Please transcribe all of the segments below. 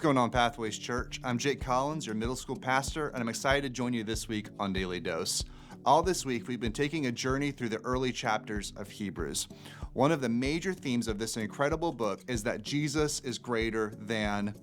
What's going on, Pathways Church? I'm Jake Collins, your middle school pastor, and I'm excited to join you this week on Daily Dose. All this week, we've been taking a journey through the early chapters of Hebrews. One of the major themes of this incredible book is that Jesus is greater than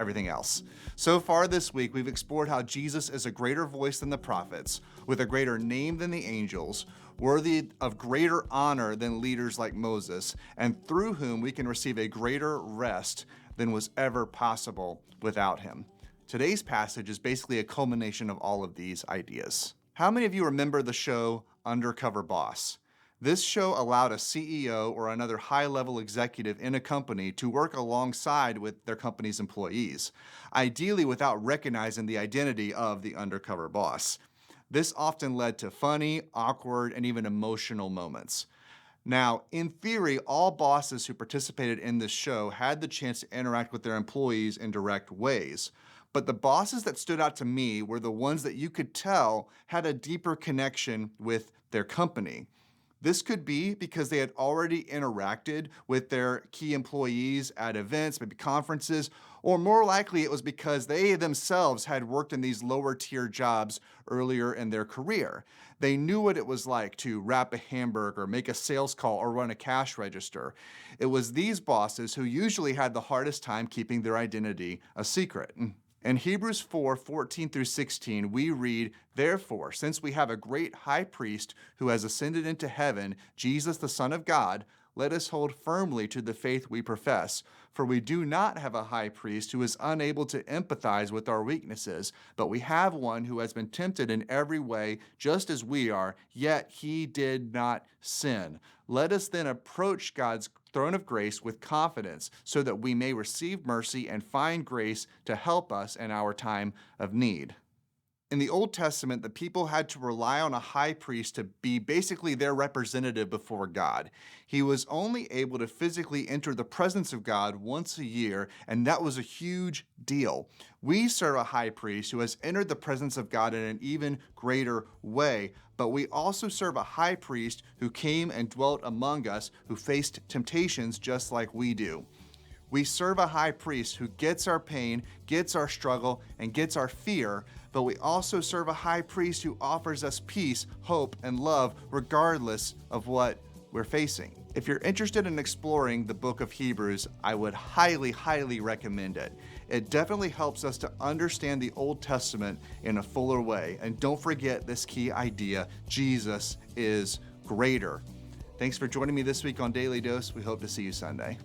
everything else. So far this week, we've explored how Jesus is a greater voice than the prophets, with a greater name than the angels, worthy of greater honor than leaders like Moses, and through whom we can receive a greater rest than was ever possible without him. Today's passage is basically a culmination of all of these ideas. How many of you remember the show Undercover Boss? This show allowed a CEO or another high-level executive in a company to work alongside with their company's employees, ideally without recognizing the identity of the undercover boss. This often led to funny, awkward, and even emotional moments. Now, in theory, all bosses who participated in this show had the chance to interact with their employees in direct ways. But the bosses that stood out to me were the ones that you could tell had a deeper connection with their company. This could be because they had already interacted with their key employees at events, maybe conferences, or more likely it was because they themselves had worked in these lower tier jobs earlier in their career. They knew what it was like to wrap a hamburger, make a sales call, or run a cash register. It was these bosses who usually had the hardest time keeping their identity a secret. In Hebrews 4:14 through 16, we read, "Therefore, since we have a great high priest who has ascended into heaven, Jesus the Son of God, let us hold firmly to the faith we profess. For we do not have a high priest who is unable to empathize with our weaknesses, but we have one who has been tempted in every way, just as we are, yet he did not sin. Let us then approach God's throne of grace with confidence, so that we may receive mercy and find grace to help us in our time of need." In the Old Testament, the people had to rely on a high priest to be basically their representative before God. He was only able to physically enter the presence of God once a year, and that was a huge deal. We serve a high priest who has entered the presence of God in an even greater way, but we also serve a high priest who came and dwelt among us, who faced temptations just like we do. We serve a high priest who gets our pain, gets our struggle, and gets our fear, but we also serve a high priest who offers us peace, hope, and love regardless of what we're facing. If you're interested in exploring the book of Hebrews, I would highly, highly recommend it. It definitely helps us to understand the Old Testament in a fuller way. And don't forget this key idea: Jesus is greater. Thanks for joining me this week on Daily Dose. We hope to see you Sunday.